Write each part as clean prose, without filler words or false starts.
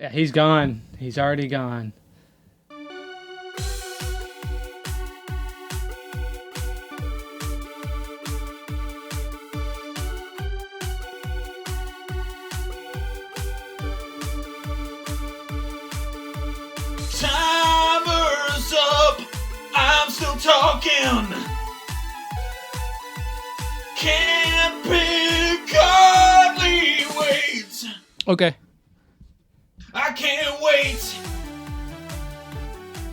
Yeah, he's gone. He's already gone. Timer's up. I'm still talking. Can't pick hardly wait. Okay. I can't wait.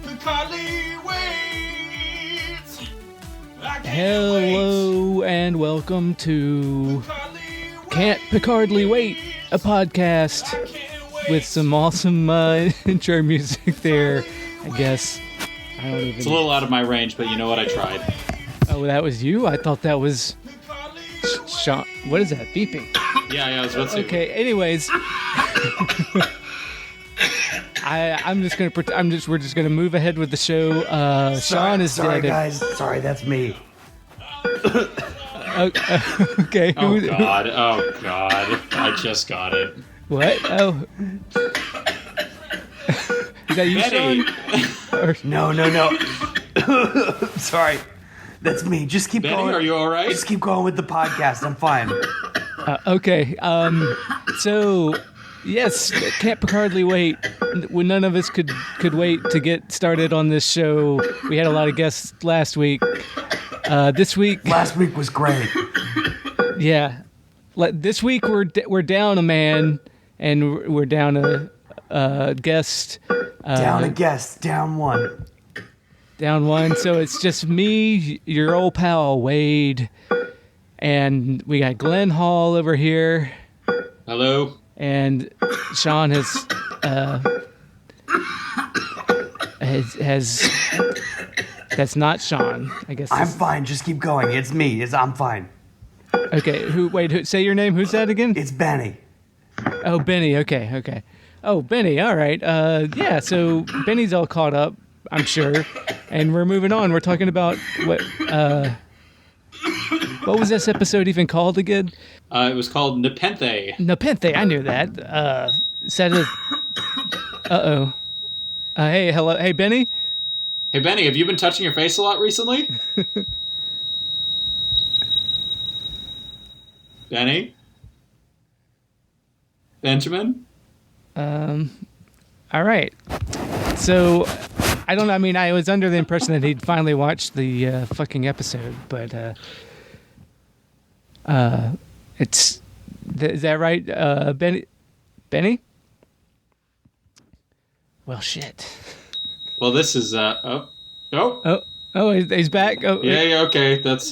Pick hardly wait. I can't Hello wait. and welcome to Can't Wait. Picardly Wait, a podcast I can't wait. with some awesome intro music there, I guess. I don't even... It's a little out of my range, but you know what? I tried. Oh, that was you? I thought that was Sean. What is that? Beeping. Yeah, I was about to say. Okay, anyways. We're just gonna move ahead with the show. Sean is sorry, dead. guys. Sorry, that's me. Okay. Oh God! I just got it. What? Oh. Is that you, Betty. Sean? Or- No. Sorry, that's me. Just keep Benny, going. are you all right? Just keep going with the podcast. I'm fine. Okay. So, yes, Can't Picardly Wait. When none of us could wait to get started on this show, we had a lot of guests last week. This week, Last week was great. yeah. This week we're down a man, and we're down a guest. Down a guest. Down one. Down one. So it's just me, your old pal Wade, and we got Glenn Hall over here. Hello. And Sean has that's not Sean, I guess. I'm fine. Just keep going. It's me. I'm fine. Okay, say your name. Who's that again? It's Benny. Oh, Benny. Okay. Oh, Benny. All right. Yeah, so Benny's all caught up, I'm sure. And we're moving on. We're talking about what was this episode even called again? It was called Nepenthe. Nepenthe, I knew that. Hey, hello. Hey, Benny? Hey Benny, have you been touching your face a lot recently? Benny? Benjamin? All right. So, I was under the impression that he'd finally watched the fucking episode, but is that right, Benny? Well, shit. Well, this is oh, He's back. Oh, yeah, okay. That's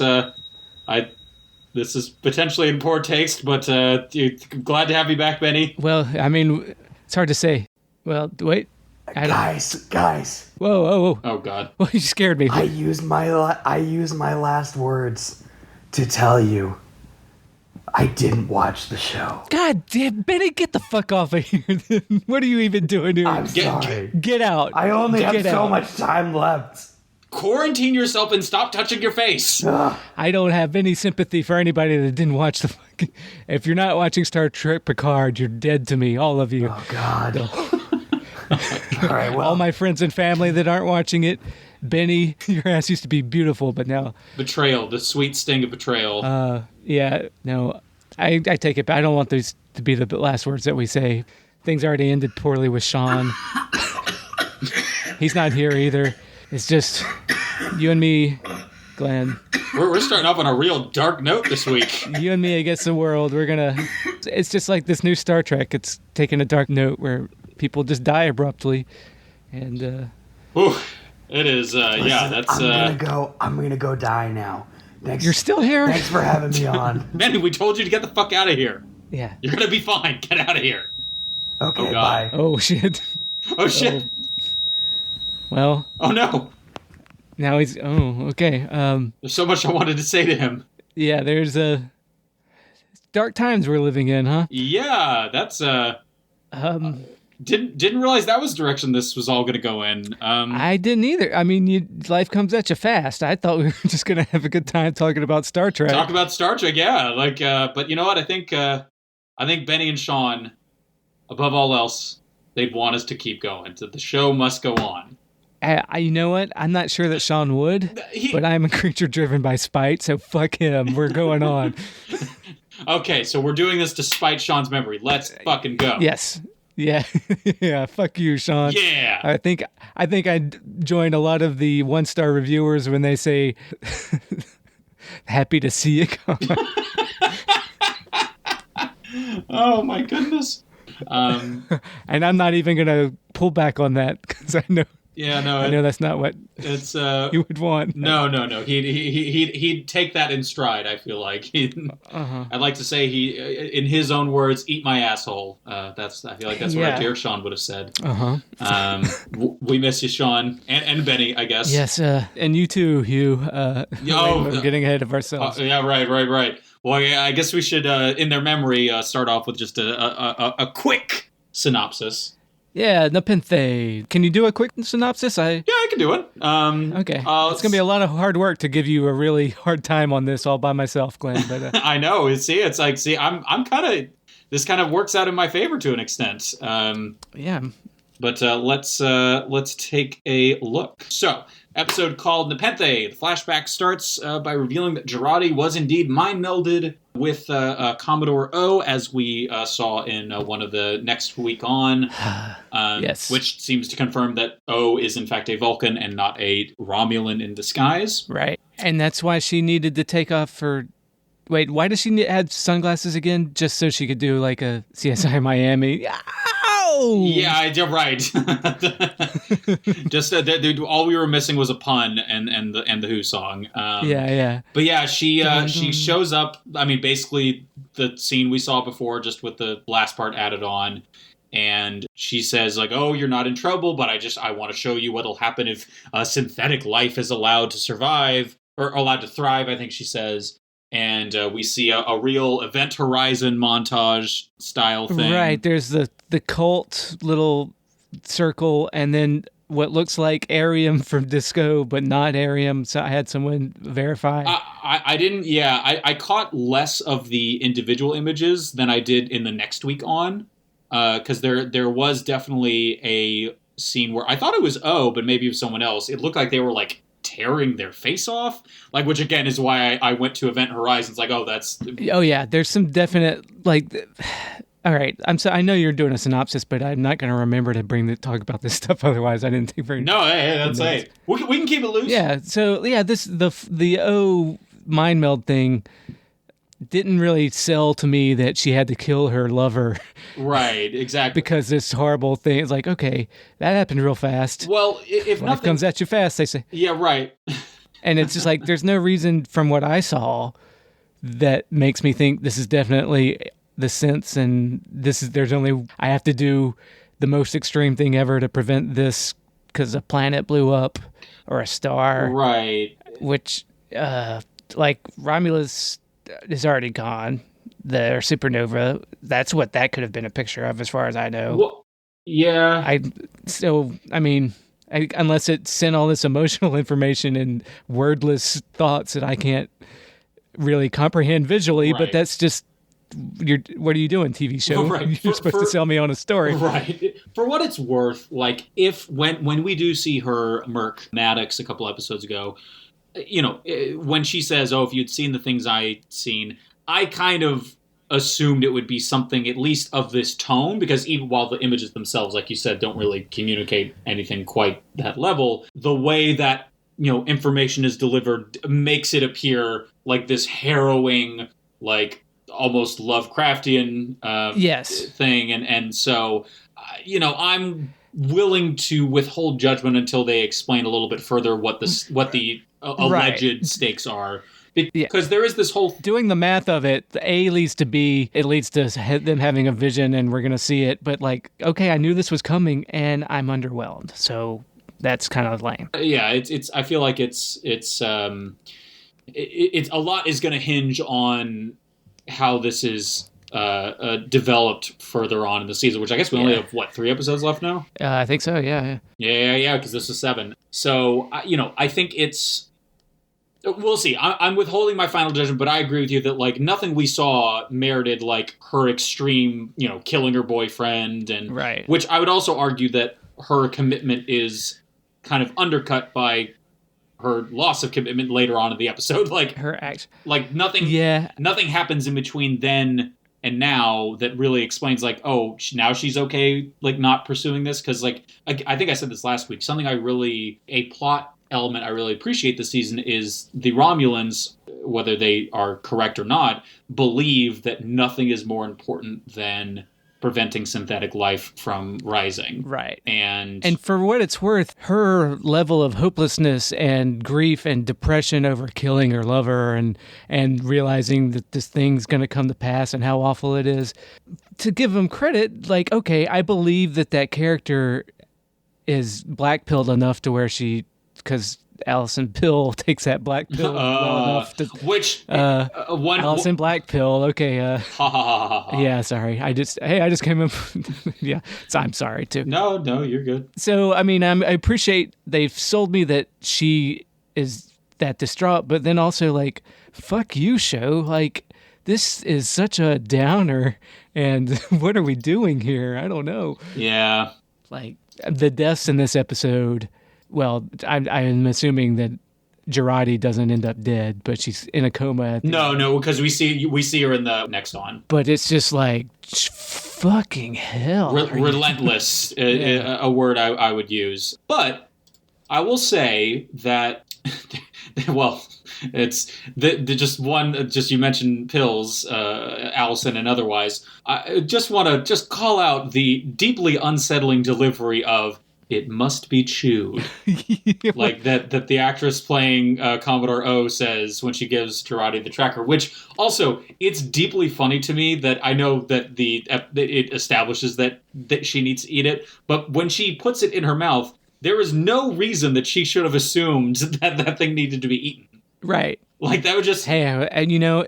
This is potentially in poor taste, but glad to have you back, Benny. Well, it's hard to say. Well, wait. Guys. Whoa. Oh God. Well, you scared me. I use my last words to tell you I didn't watch the show. God damn, Benny, get the fuck off of here. What are you even doing here? I'm sorry. Get out. I only have Get so out. much time left. Quarantine yourself and stop touching your face. I don't have any sympathy for anybody that didn't watch the fucking... If you're not watching Star Trek Picard, you're dead to me, all of you. Oh, God. All right, well. All my friends and family that aren't watching it. Benny, your ass used to be beautiful, but now... Betrayal, the sweet sting of betrayal. Yeah, no, I take it back. I don't want these to be the last words that we say. Things already ended poorly with Sean. He's not here either. It's just you and me, Glenn. We're starting off on a real dark note this week. You and me against the world. It's just like this new Star Trek. It's taking a dark note where people just die abruptly. And, Ooh, it is, Listen, yeah, that's, I'm gonna go die now. Thanks. you're still here? Thanks for having me on. Benny, we told you to get the fuck out of here. Yeah. You're gonna be fine. Get out of here. Okay, Oh, God. bye. Oh, shit. Oh, shit. Well, Oh, no. now he's... Oh, okay. There's so much I wanted to say to him. Yeah, there's dark times we're living in, huh? Yeah, that's, Didn't realize that was the direction this was all going to go in. I didn't either. Life comes at you fast. I thought we were just going to have a good time talking about Star Trek. Talk about Star Trek, yeah. But you know what? I think Benny and Sean, above all else, They'd want us to keep going. So the show must go on. You know what? I'm not sure that Sean would, but I'm a creature driven by spite, so fuck him. We're going on. Okay, so we're doing this despite Sean's memory. Let's fucking go. Yes. Yeah. Yeah. Fuck you, Sean. Yeah. I think I joined a lot of the 1-star reviewers when they say, happy to see you come. Oh, my goodness. And I'm not even going to pull back on that because I know. Yeah, no, I know that's not what it's you would want. No. He'd take that in stride. I feel like I'd like to say he, in his own words, "Eat my asshole." I feel like that's what our dear Sean would have said. We miss you, Sean, and Benny, I guess. Yes, and you too, Hugh. We're getting ahead of ourselves. Yeah, right. Well, yeah, I guess we should, in their memory, start off with just a quick synopsis. Yeah, Nepenthe. Can you do a quick synopsis? Yeah, I can do it. Okay. It's going to be a lot of hard work to give you a really hard time on this all by myself, Glenn. But I know. It's like, I'm kind of, this kind of works out in my favor to an extent. Yeah. But let's take a look. So, episode called Nepenthe. The flashback starts by revealing that Jurati was indeed mind-melded with Commodore O, as we saw in one of the Next Week On. Yes. Which seems to confirm that O is in fact a Vulcan and not a Romulan in disguise. Right. And that's why she needed to take off her... Wait, why does she have sunglasses again? Just so she could do like a CSI Miami... Ow! Yeah, you're right. Just all we were missing was a pun and the Who song. Yeah. But yeah, she shows up. I mean, basically the scene we saw before, just with the last part added on. And she says like, "Oh, you're not in trouble, but I want to show you what'll happen if synthetic life is allowed to survive or allowed to thrive." I think she says. And we see a real Event Horizon montage style thing. Right. There's the cult little circle, and then what looks like Arium from Disco, but not Arium. So I had someone verify. I didn't. Yeah, I caught less of the individual images than I did in the Next Week On, because there was definitely a scene where I thought it was O, but maybe it was someone else. It looked like they were like tearing their face off, like, which again is why I went to Event Horizons. Like, oh yeah, there's some definite like. All right, I know you're doing a synopsis, but I'm not going to remember to talk about this stuff. Otherwise, I didn't think very. No, hey, that's it. We can keep it loose. Yeah. So yeah, the O mind meld thing didn't really sell to me that she had to kill her lover. Right, exactly. Because this horrible thing, it's like, okay, that happened real fast. Well, if life nothing comes at you fast, they say. Yeah, right. And it's just like, there's no reason from what I saw that makes me think this is definitely the sense, and I have to do the most extreme thing ever to prevent this because a planet blew up or a star. Right. Which, like, Romulus is already gone. The supernova, that's what that could have been a picture of, as far as I know. Well, yeah. Unless it sent all this emotional information and wordless thoughts that I can't really comprehend visually, right. But that's just, what are you doing, TV show? Right. You're supposed to sell me on a story. Right. For what it's worth, like, when we do see her murk Maddox a couple episodes ago, when she says, "Oh, if you'd seen the things I'd seen," I kind of assumed it would be something at least of this tone, because even while the images themselves, like you said, don't really communicate anything quite that level, the way that, information is delivered makes it appear like this harrowing, like almost Lovecraftian yes. thing. And so, I'm willing to withhold judgment until they explain a little bit further what the alleged stakes are. Because there is this whole... Doing the math of it, the A leads to B, it leads to them having a vision and we're going to see it. But like, okay, I knew this was coming and I'm underwhelmed. So that's kind of lame. Yeah, it's. I feel like it's a lot is going to hinge on how this is developed further on in the season, which I guess we only have, 3 episodes left now? I think so, yeah. Yeah, because this is 7. So, I think it's... We'll see. I'm withholding my final judgment, but I agree with you that like nothing we saw merited like her extreme, killing her boyfriend, and Right. Which I would also argue that her commitment is kind of undercut by her loss of commitment later on in the episode. Like Her act. like nothing. Yeah. Nothing happens in between then and now that really explains like, oh, now she's okay, like not pursuing this, because like I think I said this last week. Something a plot element I really appreciate this season is the Romulans, whether they are correct or not, believe that nothing is more important than preventing synthetic life from rising. Right. And for what it's worth, her level of hopelessness and grief and depression over killing her lover and realizing that this thing's going to come to pass and how awful it is, to give them credit, like, okay, I believe that character is black-pilled enough to where because Allison Pill takes that black pill well enough to... Allison Black Pill, okay. Yeah, sorry. I just came up... yeah, so I'm sorry, too. No, you're good. So, I mean, I appreciate they've sold me that she is that distraught, but then also, like, fuck you, show. Like, this is such a downer, and what are we doing here? I don't know. Yeah. Like, the deaths in this episode... Well, I'm assuming that Girardi doesn't end up dead, but she's in a coma. No, because we see her in the next on. But it's just like, fucking hell. Relentless, a word I would use. But I will say that, well, it's just you mentioned pills, Allison and otherwise. I just want to call out the deeply unsettling delivery of, "It must be chewed." Like that the actress playing Commodore O says when she gives Girardi the tracker, which also, it's deeply funny to me that I know that it establishes that she needs to eat it, but when she puts it in her mouth, there is no reason that she should have assumed that thing needed to be eaten. Right. Like that would just... Hey, and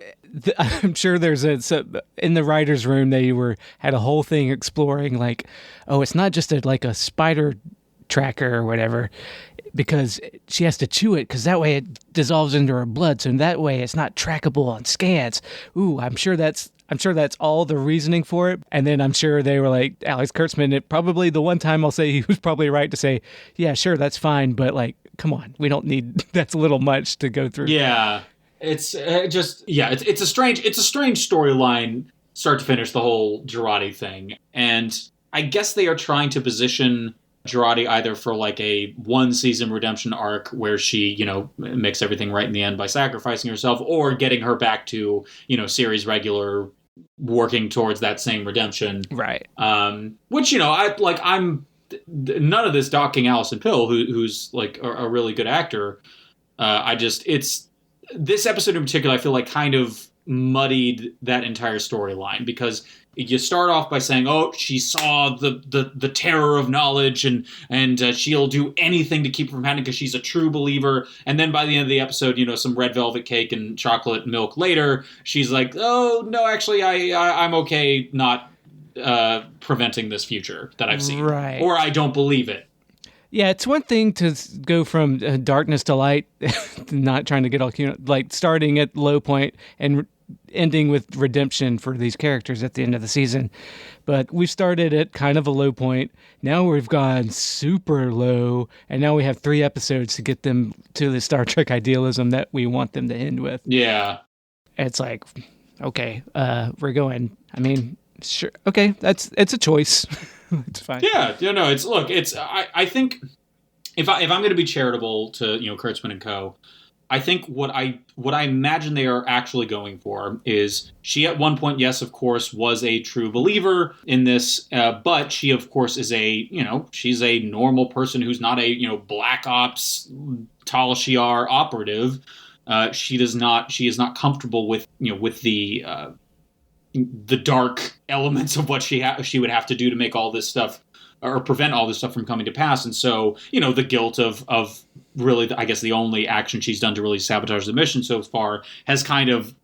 I'm sure there's in the writer's room they had a whole thing exploring like, oh, it's not just a spider tracker or whatever, because she has to chew it because that way it dissolves into her blood, so that way it's not trackable on scans. Ooh, I'm sure that's all the reasoning for it. And then I'm sure they were like, Alex Kurtzman, probably the one time I'll say he was probably right to say, yeah, sure, that's fine, but like, come on, we don't need that's a little much to go through. Yeah. It's it's a strange storyline, start to finish, the whole Girardi thing. And I guess they are trying to position Girardi either for like a one-season redemption arc where she, makes everything right in the end by sacrificing herself, or getting her back to, series regular, working towards that same redemption. Right. Which, I'm none of this docking Allison Pill, who's like a really good actor. This episode in particular, I feel like kind of muddied that entire storyline, because you start off by saying, oh, she saw the terror of knowledge and she'll do anything to keep her from having it because she's a true believer. And then by the end of the episode, some red velvet cake and chocolate milk later, she's like, oh, no, actually, I'm okay not preventing this future that I've seen. Right. Or I don't believe it. Yeah, it's one thing to go from darkness to light, not trying to get all like starting at low point and ending with redemption for these characters at the end of the season. But we've started at kind of a low point. Now we've gone super low, and now we have 3 episodes to get them to the Star Trek idealism that we want them to end with. Yeah. It's like, okay, we're going. I mean, sure. Okay, it's a choice. It's fine. Yeah, I think if I'm going to be charitable to Kurtzman and Co., I think what I imagine they are actually going for is, she at one point, yes, of course, was a true believer in this, but she of course is she's a normal person who's not a black ops Tal Shiar operative. She is not comfortable with the dark elements of what she would have to do to make all this stuff, or prevent all this stuff from coming to pass. And so, the guilt of really, I guess, the only action she's done to really sabotage the mission so far has kind of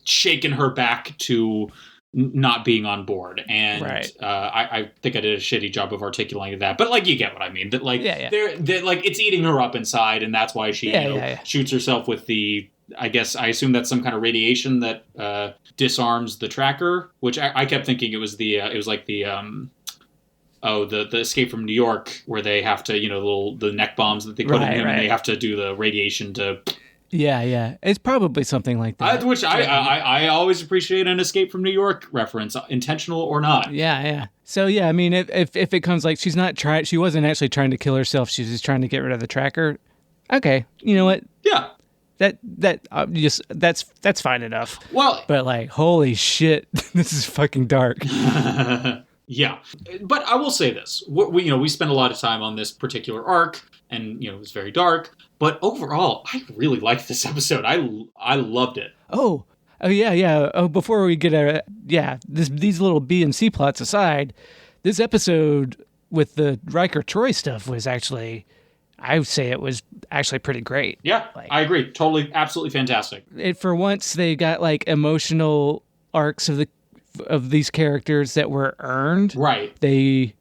shaken her back to not being on board. And Right. I think I did a shitty job of articulating that. But, like, you get what I mean. That, like, Yeah. they're like, it's eating her up inside, and that's why she shoots herself with the... I assume that's some kind of radiation that disarms the tracker, which I kept thinking it was the Escape from New York, where they have to, the neck bombs that they put in him, and they have to do the radiation to... Yeah. It's probably something like that. Which I always appreciate an Escape from New York reference, intentional or not. Yeah. So, yeah, I mean, if it comes like she wasn't actually trying to kill herself, she was just trying to get rid of the tracker. Okay, you know what? Yeah. That's fine enough. Well, but like, holy shit, this is fucking dark. Yeah, but I will say this: we spent a lot of time on this particular arc, and it was very dark. But overall, I really liked this episode. I loved it. Oh yeah. Oh, before we get these little B and C plots aside, this episode with the Riker Troi stuff was actually, I would say it was actually pretty great. Yeah, I agree. Totally, absolutely fantastic. For once, they got like emotional arcs of these characters that were earned. Right. They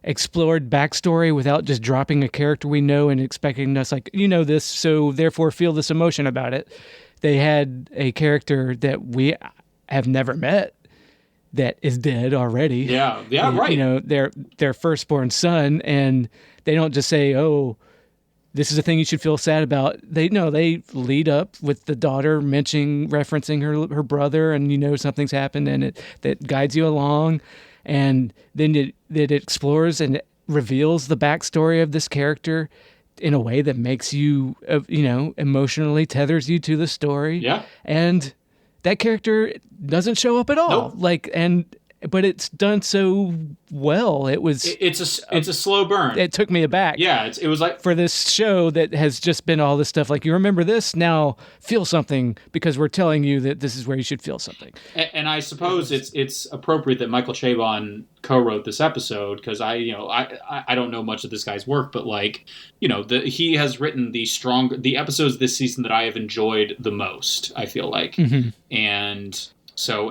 explored backstory without just dropping a character we know and expecting us like, this, so therefore feel this emotion about it. They had a character that we have never met that is dead already. Yeah, right. Their firstborn son, and they don't just say, "Oh, this is a thing you should feel sad about." They lead up with the daughter referencing her brother, and something's happened, and that guides you along, and then it explores and it reveals the backstory of this character in a way that makes you, emotionally tethers you to the story. Yeah, and that character doesn't show up at all. Nope. But it's done so well. It's a slow burn. It took me aback. Yeah, it was like, for this show that has just been all this stuff. Like, you remember this, now feel something, because we're telling you that this is where you should feel something. And I suppose it's appropriate that Michael Chabon co-wrote this episode, because I don't know much of this guy's work, but he has written the episodes this season that I have enjoyed the most, I feel like. Mm-hmm. And so,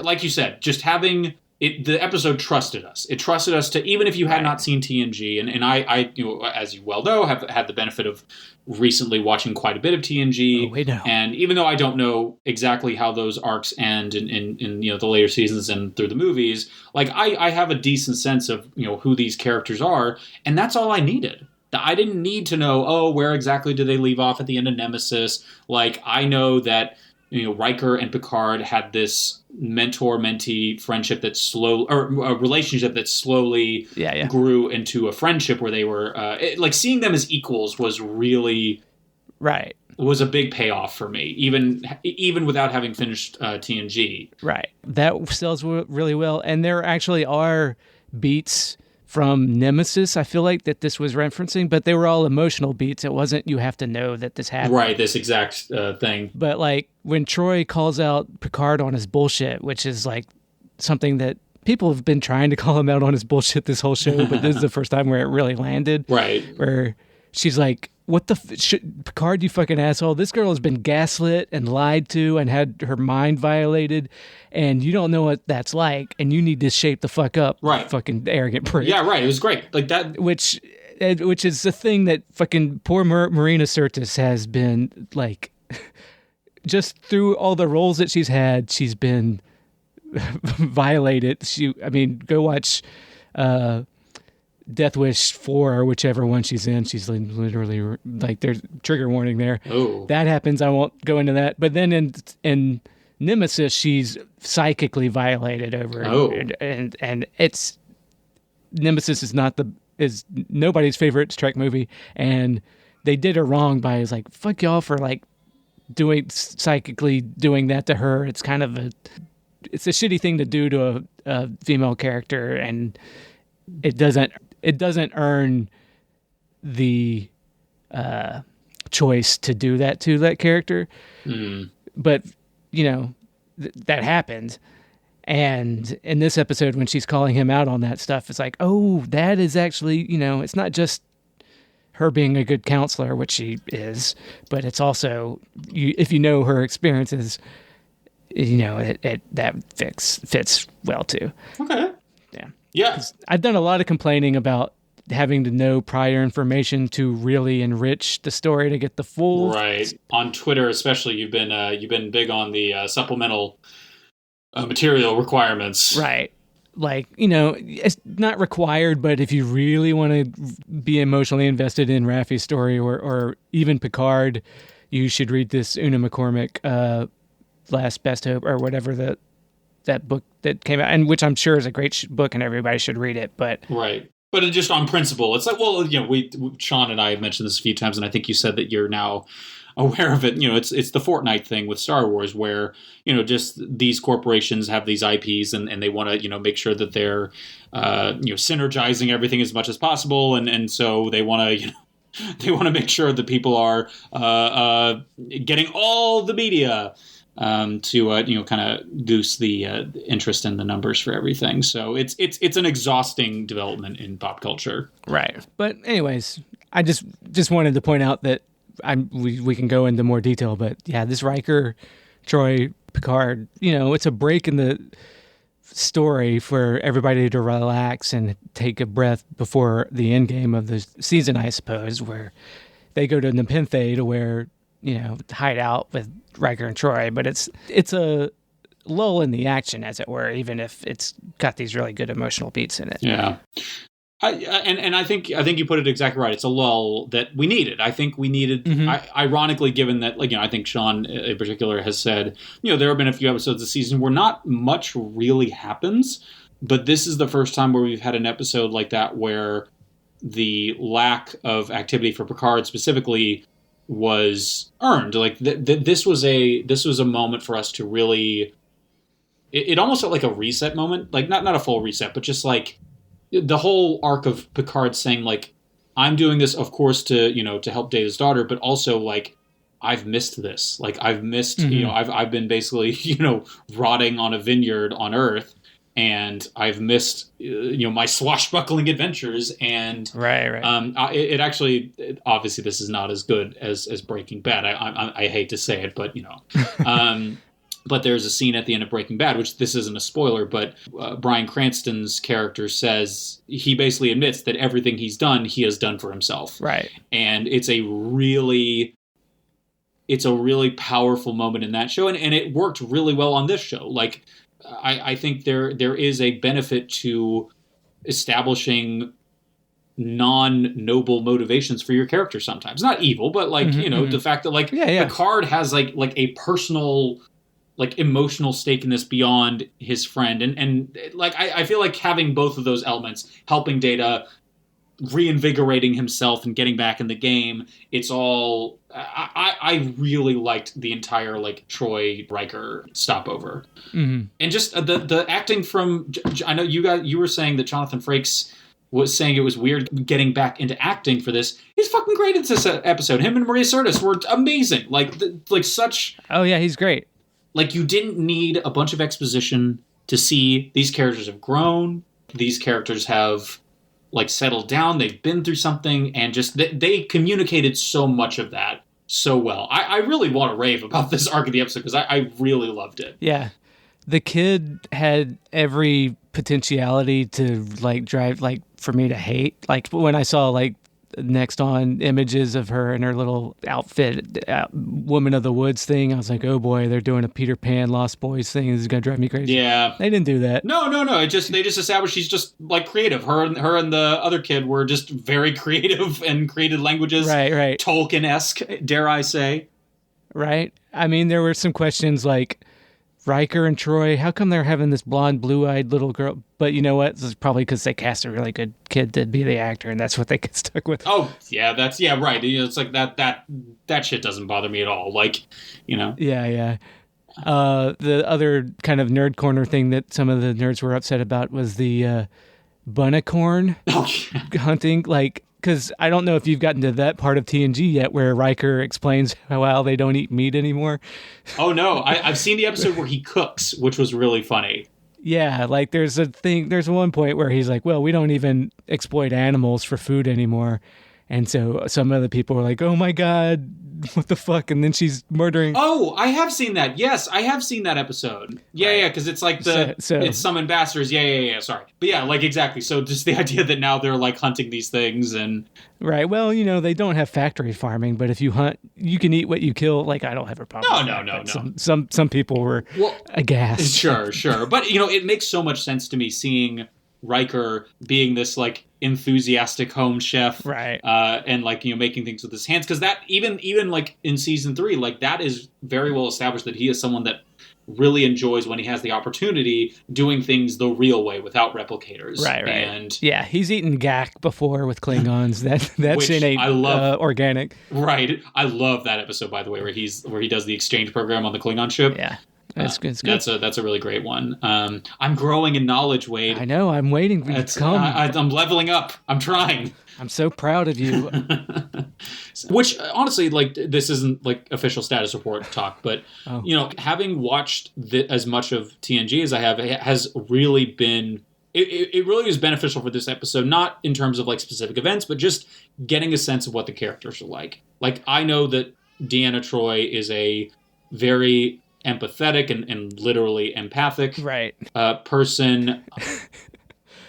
like you said, just having it, the episode trusted us. It trusted us to, even if you had not seen TNG, and I, as you well know, have had the benefit of recently watching quite a bit of TNG. Oh, we know. And even though I don't know exactly how those arcs end in the later seasons and through the movies, like I have a decent sense of who these characters are, and that's all I needed. I didn't need to know, where exactly do they leave off at the end of Nemesis. Like, I know that Riker and Picard had this mentor-mentee friendship that a relationship that slowly grew into a friendship where they were seeing them as equals was really was a big payoff for me, even without having finished TNG. Right, that sells really well, and there actually are beats from Nemesis, I feel like, that this was referencing, but they were all emotional beats. It wasn't, you have to know that this happened. Right, this exact thing. But like when Troi calls out Picard on his bullshit, which is like something that people have been trying to call him out on his bullshit this whole show, but this is the first time where it really landed. Right. Where she's like, what the Picard, you fucking asshole. This girl has been gaslit and lied to and had her mind violated, and you don't know what that's like, and you need to shape the fuck up, right? Fucking arrogant prick. Yeah, right. It was great. Like that. Which is the thing that fucking poor Marina Sirtis has been, like, just through all the roles that she's had, she's been violated. Go watch Death Wish 4 or whichever one she's in. She's literally, like, there's trigger warning there. Oh, that happens. I won't go into that. But then in Nemesis, she's psychically violated over. Oh, and it's Nemesis is nobody's favorite Trek movie, and they did her wrong by like, fuck y'all for like psychically doing that to her. It's kind of it's a shitty thing to do to a female character, and it doesn't earn the choice to do that to that character. But that happened, and in this episode when she's calling him out on that stuff, it's like, oh, that is actually, it's not just her being a good counselor, which she is, but it's also, if you know her experiences, that fits well too. Okay. Yeah. Yeah. I've done a lot of complaining about having to know prior information to really enrich the story to get the full. Right. On Twitter, especially, you've been big on the supplemental material requirements. Right. Like, it's not required, but if you really want to be emotionally invested in Raffi's story or even Picard, you should read this Una McCormick Last Best Hope or whatever that book that came out, and which I'm sure is a great book and everybody should read it. But right. But just on principle, it's like, well, Sean and I have mentioned this a few times, and I think you said that you're now aware of it. It's the Fortnite thing with Star Wars, where just these corporations have these IPs, and they want to make sure that they're synergizing everything as much as possible, and so they want to they want to make sure that people are getting all the media. To kind of goose the interest in the numbers for everything. So it's an exhausting development in pop culture. Right. But anyways, I just wanted to point out that we can go into more detail, but yeah, this Riker, Troi, Picard, it's a break in the story for everybody to relax and take a breath before the end game of the season, I suppose, where they go to Nepenthe to where hide out with Riker and Troi, but it's a lull in the action, as it were, even if it's got these really good emotional beats in it. Yeah. I think you put it exactly right. It's a lull that we needed. I think we needed, ironically, given that, I think Sean in particular has said, there have been a few episodes this season where not much really happens, but this is the first time where we've had an episode like that where the lack of activity for Picard specifically was earned. Like this was a moment for us to really. It almost felt like a reset moment, like not a full reset, but just like the whole arc of Picard saying like, "I'm doing this, of course, to help Data's daughter, but also like I've missed this. Like I've missed, I've been basically rotting on a vineyard on Earth." And I've missed, my swashbuckling adventures, and right. It actually, obviously, this is not as good as Breaking Bad. I hate to say it, but but there's a scene at the end of Breaking Bad, which this isn't a spoiler, but Bryan Cranston's character says he basically admits that everything he's done, he has done for himself. Right, and it's a really powerful moment in that show, and it worked really well on this show. Like. I think there is a benefit to establishing non-noble motivations for your character sometimes. Not evil, but the fact that Picard has like a personal emotional stake in this beyond his friend. And I feel like having both of those elements, helping Data, reinvigorating himself and getting back in the game, it's all I really liked the entire Troi Riker stopover. And just the acting from, I know you were saying that Jonathan Frakes was saying it was weird getting back into acting for this. He's fucking great in this episode. Him and Maria Sirtis were amazing. Such. Oh yeah, he's great. You didn't need a bunch of exposition to see these characters have grown. These characters have settled down. They've been through something, and just they communicated so much of that so well. I really want to rave about this arc of the episode because I really loved it. Yeah, the kid had every potentiality to drive for me to hate. When I saw next on images of her in her little outfit, Woman of the Woods thing, I was like, oh boy, they're doing a Peter Pan Lost Boys thing. This is gonna drive me crazy. Yeah, they didn't do that. No. They just established she's just creative. Her and the other kid were just very creative and created languages. Right. Tolkien-esque, dare I say? Right. I mean, there were some questions like Riker and Troi, how come they're having this blonde, blue-eyed little girl? But you know what? This is probably because they cast a really good kid to be the actor, and that's what they get stuck with. Oh, yeah, right. It's like that shit doesn't bother me at all. Yeah. The other kind of nerd corner thing that some of the nerds were upset about was the Bunnicorn hunting, because I don't know if you've gotten to that part of TNG yet where Riker explains how they don't eat meat anymore. Oh, no. I've seen the episode where he cooks, which was really funny. Yeah, there's one point where he's like, well, we don't even exploit animals for food anymore. And so some other people were like, oh my God, what the fuck? And then she's murdering. Oh, I have seen that. Yes, I have seen that episode. Yeah, because it's like it's some ambassadors. Yeah. Sorry. But yeah, like exactly. So just the idea that now they're like hunting these things and. Right. Well, they don't have factory farming, but if you hunt, you can eat what you kill. Like, I don't have a problem. No. Some people were aghast. Sure. But, it makes so much sense to me seeing Riker being this, like, enthusiastic home chef. Right. And, like, making things with his hands. Because that, even, like, in season 3, like, that is very well established that he is someone that really enjoys when he has the opportunity doing things the real way without replicators. Right. And yeah, he's eaten gack before with Klingons. That shit ain't organic. Right. I love that episode, by the way, where he does the exchange program on the Klingon ship. Yeah. That's good. That's a really great one. I'm growing in knowledge, Wade. I know. I'm waiting for you to come. I'm leveling up. I'm trying. I'm so proud of you. Which, honestly, like, this isn't, like, official status report talk, but, having watched as much of TNG as I have, it has really been... It really was beneficial for this episode, not in terms of, like, specific events, but just getting a sense of what the characters are like. Like, I know that Deanna Troi is a very empathetic and literally empathic person.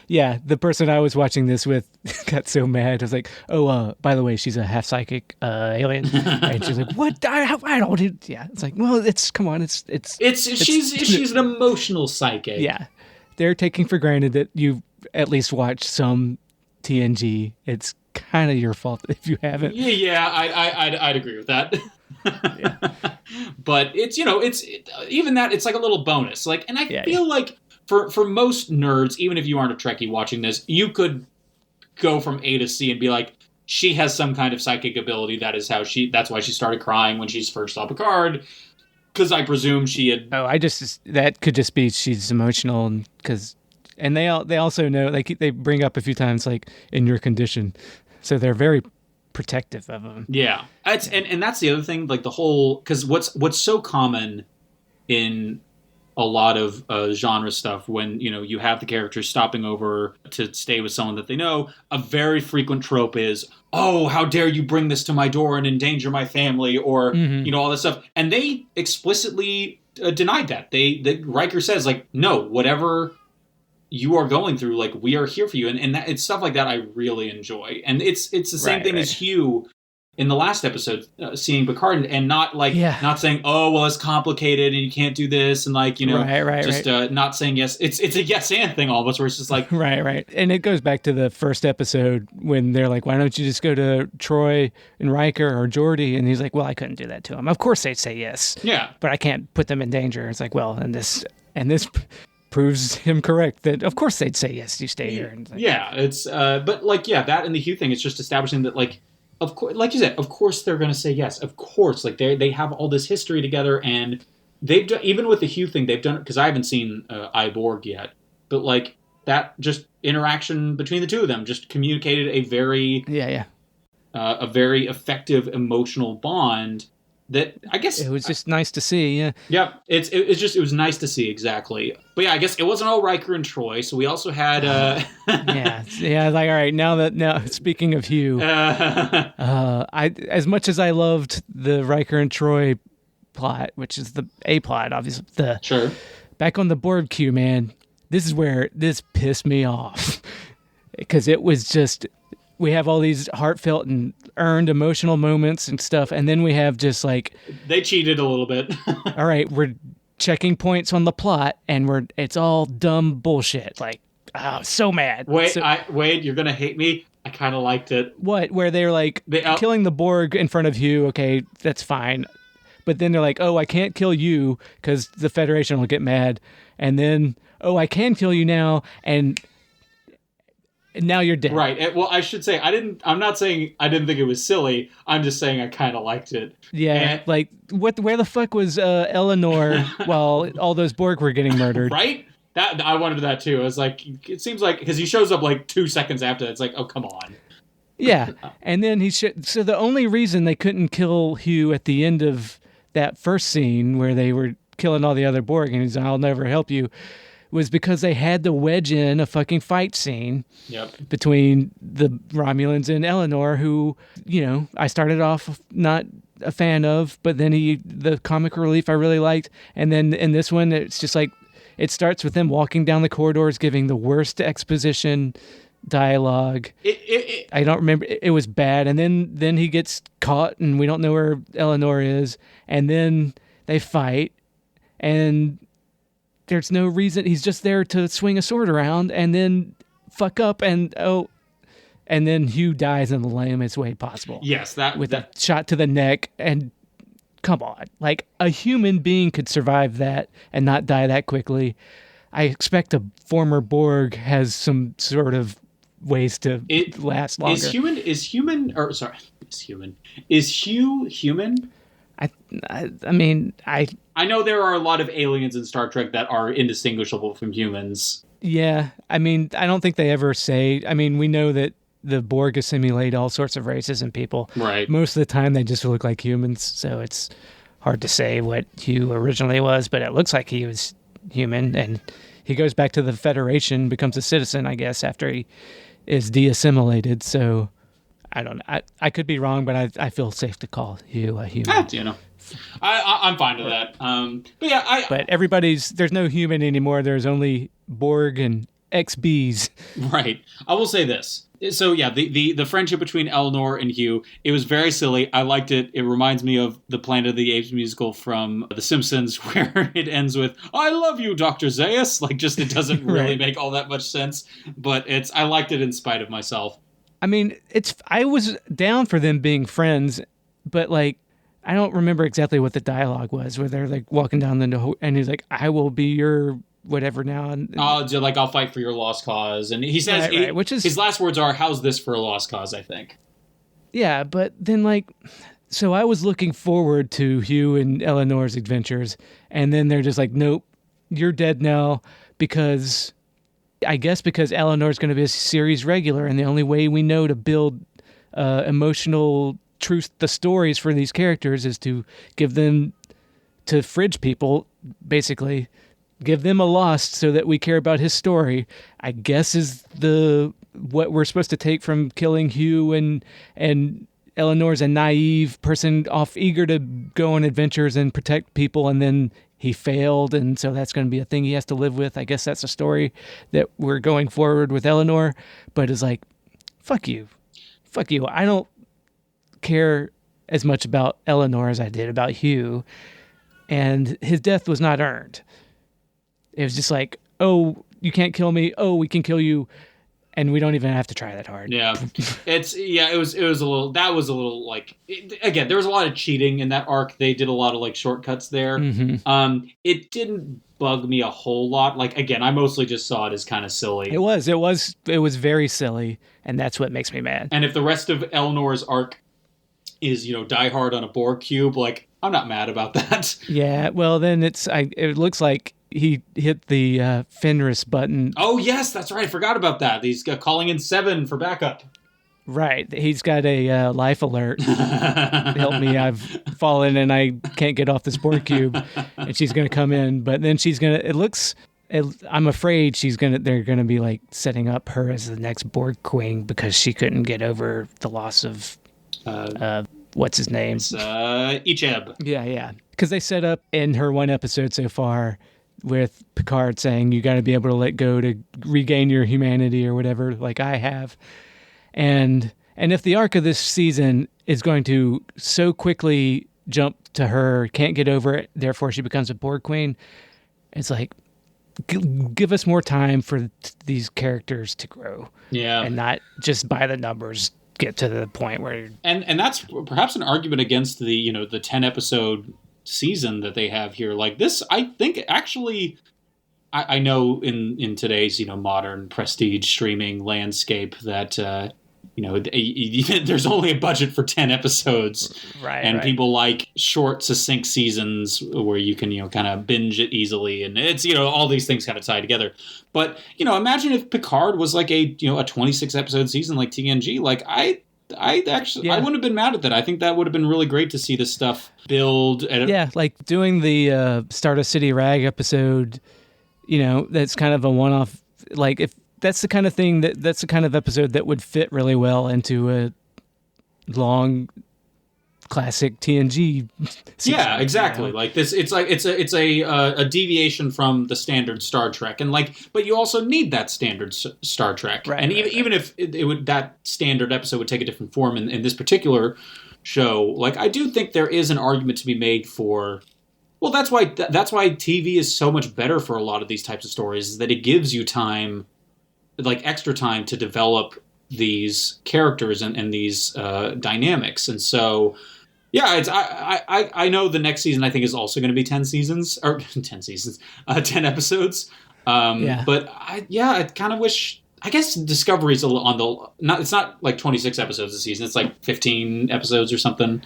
Yeah, the person I was watching this with got so mad. I was like, "Oh, by the way, she's a half psychic alien," and she's like, "What? I don't." Yeah, it's like, well, she's an emotional psychic. Yeah, they're taking for granted that you've at least watched some TNG. It's kind of your fault if you haven't. Yeah, I'd agree with that. Yeah. But it's even that it's like a little bonus. Like, and I feel like. For most nerds, even if you aren't a Trekkie watching this, you could go from A to C and be like, she has some kind of psychic ability. That's why she started crying when she first saw Picard. Because I presume she had. Oh, that could just be she's emotional, and they also know they bring up a few times like in your condition, so they're very protective of them. Yeah, and that's the other thing, like the whole because what's so common in a lot of genre stuff when you have the characters stopping over to stay with someone that they know, a very frequent trope is, oh, how dare you bring this to my door and endanger my family, or all this stuff, and they explicitly denied that. Riker says, like, no, whatever you are going through, like, we are here for you, and that, it's stuff like that I really enjoy, and it's the same thing as Hugh in the last episode, seeing Picard and not saying, oh, well, it's complicated and you can't do this. And not saying yes. It's a yes and thing almost where it's just like. Right. And it goes back to the first episode when they're like, why don't you just go to Troi and Riker or Geordi? And he's like, well, I couldn't do that to him. Of course they'd say yes. Yeah. But I can't put them in danger. It's like, well, and this proves him correct that of course they'd say yes, you stay here. And it's but like, that and the Hugh thing, it's just establishing that, like, of course, like you said, of course they're going to say yes. Of course, like they have all this history together, and they've done, even with the Hugh thing, they've done it because I haven't seen Iborg yet, but like that just interaction between the two of them just communicated a very a very effective emotional bond that I guess it was just nice to see. Yeah, it was nice to see, exactly. But yeah, I guess it wasn't all Riker and Troi, so we also had like, all right, now speaking of Hugh, I as much as I loved the Riker and Troi plot, which is the A plot, obviously, back on the board queue, man, this is where this pissed me off because it was just. We have all these heartfelt and earned emotional moments and stuff, and then we have just like... They cheated a little bit. All right, we're checking points on the plot, and it's all dumb bullshit. Like, so mad. Wade, you're going to hate me. I kind of liked it. What? Where they're like, killing the Borg in front of Hugh, okay, that's fine. But then they're like, oh, I can't kill you because the Federation will get mad. And then, oh, I can kill you now, and now you're dead. Right. Well, I should say I'm not saying I didn't think it was silly. I'm just saying I kind of liked it. Yeah. Like where the fuck was Eleanor while all those Borg were getting murdered? Right. That I wondered that too. I was like, it seems like because he shows up like 2 seconds after that. It's like, oh, come on. Yeah. And then so the only reason they couldn't kill Hugh at the end of that first scene where they were killing all the other Borg and he's like, I'll never help you, was because they had to wedge in a fucking fight scene between the Romulans and Eleanor, who, I started off not a fan of, but then the comic relief I really liked. And then in this one, it's just like, it starts with them walking down the corridors, giving the worst exposition dialogue. I don't remember. It was bad. And then he gets caught and we don't know where Eleanor is. And then they fight and there's no reason. He's just there to swing a sword around and then fuck up and then Hugh dies in the lamest way possible. Yes, with a shot to the neck. And come on, like a human being could survive that and not die that quickly. I expect a former Borg has some sort of ways to last longer. Is Hugh human? I mean, I know there are a lot of aliens in Star Trek that are indistinguishable from humans. Yeah, I mean, I don't think they ever say. I mean, we know that the Borg assimilate all sorts of races and people. Right. Most of the time, they just look like humans, so it's hard to say what Hugh originally was, but it looks like he was human, and he goes back to the Federation, becomes a citizen, I guess, after he is de-assimilated, so I don't know. I could be wrong, but I feel safe to call Hugh a human. I'm fine with that. But there's no human anymore. There's only Borg and XBs. Right. I will say this. So yeah, the friendship between Eleanor and Hugh, it was very silly. I liked it. It reminds me of the Planet of the Apes musical from The Simpsons, where it ends with "I love you, Dr. Zaius." Like, just it doesn't really make all that much sense, but I liked it in spite of myself. I mean, I was down for them being friends, but like, I don't remember exactly what the dialogue was, where they're like walking down and he's like, "I will be your whatever now." And I'll fight for your lost cause. And he says, which is, his last words are, "How's this for a lost cause?" I think. Yeah, but then so I was looking forward to Hugh and Eleanor's adventures, and then they're just like, "Nope, you're dead now," because Eleanor's going to be a series regular, and the only way we know to build emotional truth, the stories for these characters, is to give them to fridge people, basically. Give them a Lost so that we care about his story, I guess, is what we're supposed to take from killing Hugh, and Eleanor's a naive person eager to go on adventures and protect people, and then he failed, and so that's going to be a thing he has to live with. I guess that's a story that we're going forward with Eleanor, but it's like, fuck you. I don't care as much about Eleanor as I did about Hugh, and his death was not earned. It was just like, oh, you can't kill me. Oh, we can kill you. And we don't even have to try that hard. Yeah. It was a little like, again, there was a lot of cheating in that arc. They did a lot of like shortcuts there. Mm-hmm. It didn't bug me a whole lot. Like, again, I mostly just saw it as kind of silly. It was very silly. And that's what makes me mad. And if the rest of Eleanor's arc is, die hard on a Borg cube, like, I'm not mad about that. Yeah. Well, then it looks like he hit the Fenris button. Oh, yes, that's right. I forgot about that. He's calling in 7 for backup. Right. He's got a life alert. Help me, I've fallen and I can't get off this Borg cube. And she's going to come in. But then I'm afraid they're going to be like setting up her as the next Borg queen because she couldn't get over the loss of, what's his name? It's Icheb. Yeah. Because they set up in her one episode so far with Picard saying you got to be able to let go to regain your humanity or whatever, like I have. And if the arc of this season is going to so quickly jump to her, can't get over it, therefore she becomes a Borg queen, it's like, give us more time for these characters to grow. Yeah. And not just by the numbers get to the point where... And that's perhaps an argument against the 10 episode season that they have here. Like this, I think actually, I know in today's modern prestige streaming landscape that there's only a budget for 10 episodes, right? And people like short, succinct seasons where you can kind of binge it easily, and it's all these things kind of tie together. But imagine if Picard was like a 26 episode season like TNG. Like I wouldn't have been mad at that. I think that would have been really great to see this stuff build. Like doing the Stardust City Rag episode, that's kind of a one-off. Like if that's the kind of thing that's the kind of episode that would fit really well into a long classic TNG season. Yeah, exactly. Like this, it's a deviation from the standard Star Trek, and but you also need that standard Star Trek, right? And even if it would, that standard episode would take a different form in this particular show. I do think there is an argument to be made for. Well, that's why TV is so much better for a lot of these types of stories, is that it gives you time, extra time to develop these characters and these dynamics, and so. Yeah, I know the next season I think is also going to be 10 seasons or 10 seasons, 10 episodes. But I kind of wish. I guess Discovery's on the it's not 26 episodes a season. It's 15 episodes or something.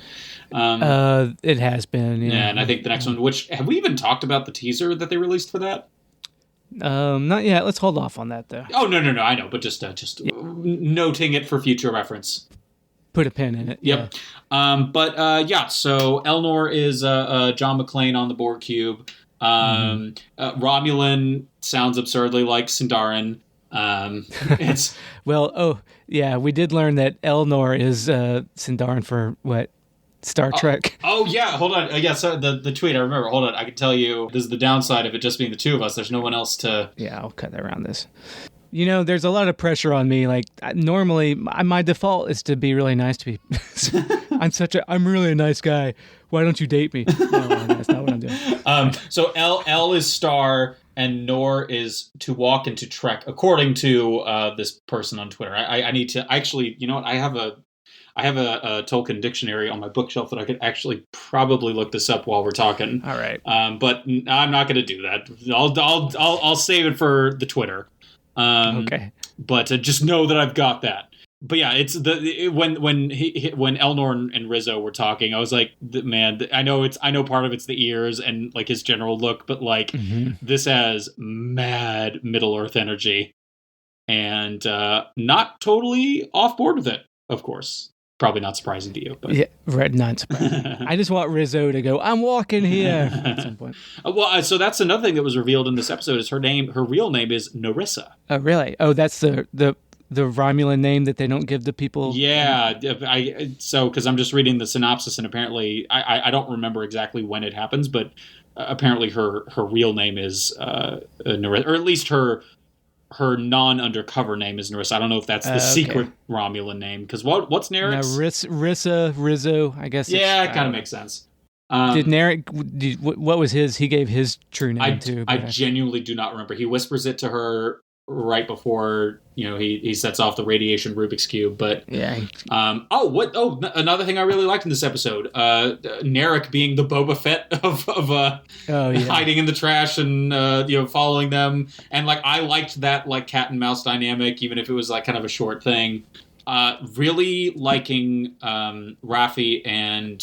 It has been. Yeah, and I think the next one. Which have we even talked about the teaser that they released for that? Not yet. Let's hold off on that though. Oh no, I know, but just noting it for future reference. Put a pin in it. Yep. Yeah. So Elnor is John McClane on the Borg cube. Romulan sounds absurdly like Sindarin. It's well, we did learn that Elnor is Sindarin for what? Star Trek. Hold on. So the tweet, I remember. Hold on. I can tell you, this is the downside of it just being the two of us. There's no one else to... Yeah, I'll cut around this. There's a lot of pressure on me. Normally, my default is to be really nice to people. I'm really a nice guy. Why don't you date me? No, that's not what I'm doing. So L is star and Nor is to walk into Trek, according to this person on Twitter. I need to actually, you know what? I have a Tolkien dictionary on my bookshelf that I could actually probably look this up while we're talking. All right. But I'm not going to do that. I'll save it for the Twitter. Okay. But just know that I've got that. But yeah, it's when Elnor and Rizzo were talking, I was like, man, I know part of it's the ears and his general look, but this has mad Middle Earth energy, and not totally off board with it, of course. Probably not surprising to you, but yeah, not surprising. I just want Rizzo to go, "I'm walking here" at some point. So that's another thing that was revealed in this episode is her real name is Narissa. Oh, really? Oh, that's the Romulan name that they don't give to people. Yeah, because I'm just reading the synopsis, and apparently I don't remember exactly when it happens, but apparently her real name is Narissa, or at least her non-undercover name is Narissa. I don't know if that's the secret Romulan name, because what's Narek's? Rizzo, I guess. Yeah, it kind of makes sense. Did Narek? What was his? He gave his true name too. I genuinely do not remember. He whispers it to her right before he sets off the radiation Rubik's cube. But yeah. Another thing I really liked in this episode, Narek being the Boba Fett of hiding in the trash and following them, and I liked that cat and mouse dynamic, even if it was kind of a short thing. Really liking Raffi and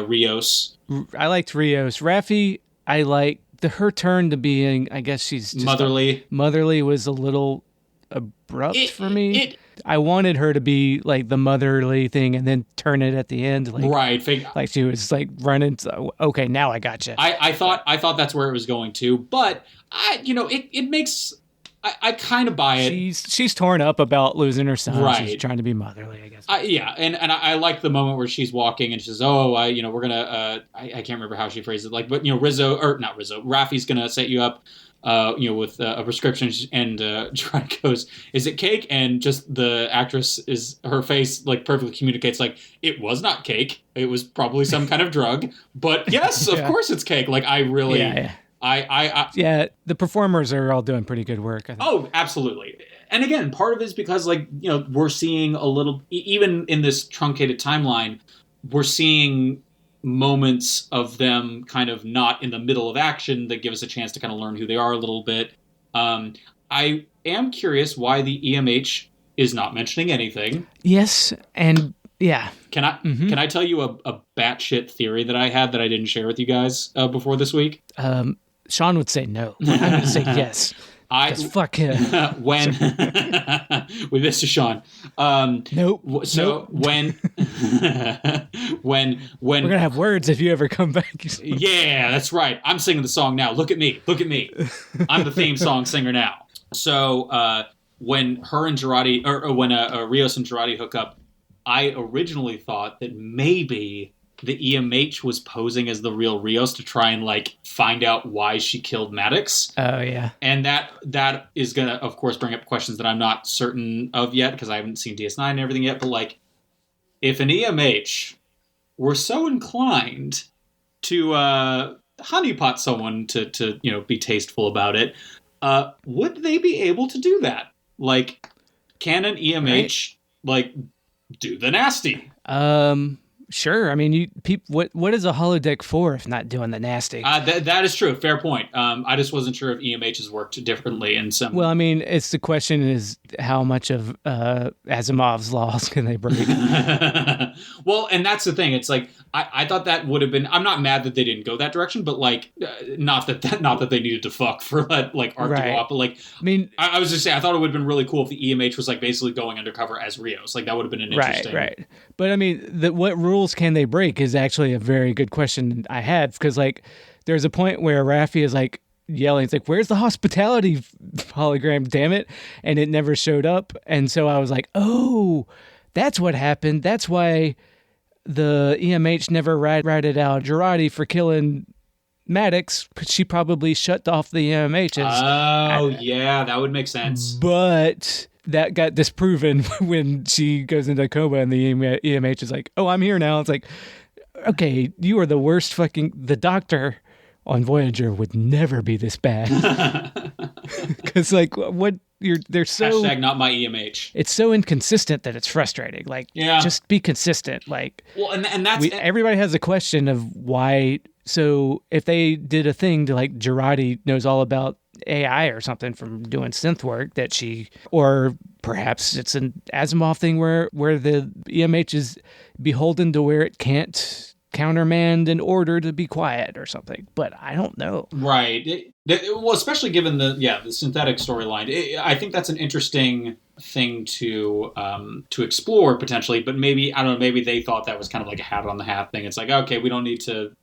Rios. I liked Rios. Raffi, I like her turn to being, I guess she's just motherly. Motherly was a little abrupt for me. I wanted her to be the motherly thing and then turn it at the end. Right. She was running. Okay, now I gotcha. I thought that's where it was going to, but it makes... I kind of buy it. She's torn up about losing her son. Right. She's trying to be motherly, I guess. And I like the moment where she's walking and she says, we're gonna, I can't remember how she phrased it, but Raffi's gonna set you up, with a prescription, and Troi goes, "Is it cake?" And just the actress her face perfectly communicates it was not cake. It was probably some kind of drug, but yes, of course it's cake. I really... Yeah. The performers are all doing pretty good work, I think. Oh, absolutely. And again, part of it is because, we're seeing a little, even in this truncated timeline, we're seeing moments of them kind of not in the middle of action that give us a chance to kind of learn who they are a little bit. I am curious why the EMH is not mentioning anything. Yes, and yeah. Can I tell you a batshit theory that I had that I didn't share with you guys before this week? Sean would say no. I'm going to say yes. Because fuck him. When we missed you, Sean. Nope. So when We're gonna have words if you ever come back. Yeah, that's right. I'm singing the song now. Look at me. Look at me. I'm the theme song singer now. So when her and Girardi, or when Rios and Girardi hook up, I originally thought that maybe the EMH was posing as the real Rios to try and like find out why she killed Maddox. Oh yeah. And that is gonna, of course, bring up questions that I'm not certain of yet because I haven't seen DS9 and everything yet. But like, if an EMH were so inclined to honeypot someone to be tasteful about it, would they be able to do that? Like, can an EMH like do the nasty? Sure. I mean, what is a holodeck for if not doing the nasty? That is true. Fair point. I just wasn't sure if EMHs worked differently in some. Well, I mean, it's the question is how much of Asimov's laws can they break? Well, and that's the thing. It's like I thought that would have been. I'm not mad that they didn't go that direction, but like, not that they needed to fuck for that like arc to go off. But like, I mean, I was just saying, I thought it would have been really cool if the EMH was like basically going undercover as Rios. Like that would have been an interesting. Right. But I mean, what rules can they break is actually a very good question I had, because like there's a point where Raffi is like yelling, it's like, where's the hospitality hologram, damn it, and it never showed up. And so I was like, oh, that's what happened. That's why the EMH never ratted out Girardi for killing Maddox. She probably shut off the EMH. Yeah, that would make sense. But that got disproven when she goes into a coma and the EMH is like, oh, I'm here now. It's like, okay, you are the worst the doctor on Voyager would never be this bad. Because like they're so... Hashtag not my EMH. It's so inconsistent that it's frustrating. Like, just be consistent. Like, well, and that's... everybody has a question of why... So if they did a thing to like Girardi knows all about AI or something from doing synth work that or perhaps it's an Asimov thing where the EMH is beholden to where it can't countermand an order to be quiet or something, but I don't know. Right. Well, especially given the synthetic storyline, I think that's an interesting thing to explore potentially, but maybe, I don't know, maybe they thought that was kind of like a hat on the hat thing. It's like, okay, we don't need to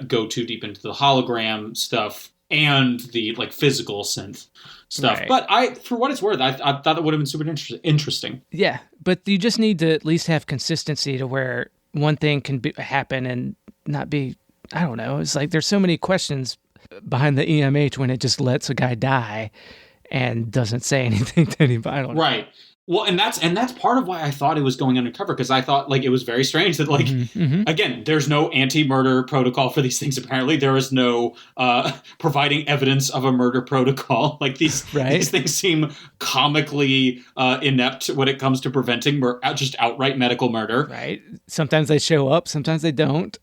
go too deep into the hologram stuff and the like physical synth stuff. Right. But for what it's worth, I thought that would have been super interesting. Yeah, but you just need to at least have consistency to where one thing can happen and not be, I don't know. It's like there's so many questions behind the EMH when it just lets a guy die and doesn't say anything to anybody. I don't know. Right. Well, and that's part of why I thought it was going undercover, because I thought like it was very strange that like again, there's no anti-murder protocol for these things. Apparently, there is no providing evidence of a murder protocol. Like these things seem comically inept when it comes to preventing just outright medical murder. Right. Sometimes they show up, sometimes they don't.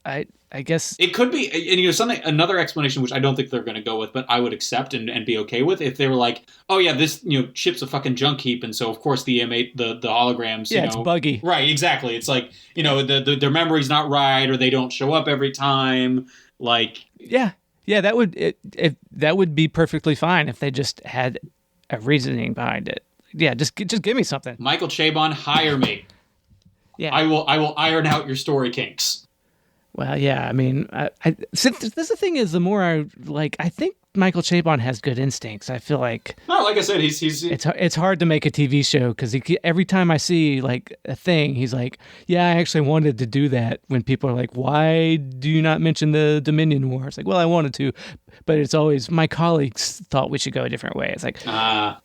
I guess it could be, and another explanation, which I don't think they're going to go with, but I would accept and be okay with if they were like, oh yeah, this ship's a fucking junk heap, and so of course the EMH, the holograms, it's buggy, right? Exactly. It's like their memory's not right, or they don't show up every time. Like that would be perfectly fine if they just had a reasoning behind it. Yeah, just give me something. Michael Chabon, hire me. Yeah, I will iron out your story kinks. Well, yeah, I mean, the thing is, the more I think Michael Chabon has good instincts. I feel like, no, like I said, he's it's hard to make a TV show because every time I see like a thing, he's like, yeah, I actually wanted to do that. When people are like, why do you not mention the Dominion War? It's like, well, I wanted to, but it's always my colleagues thought we should go a different way. It's like,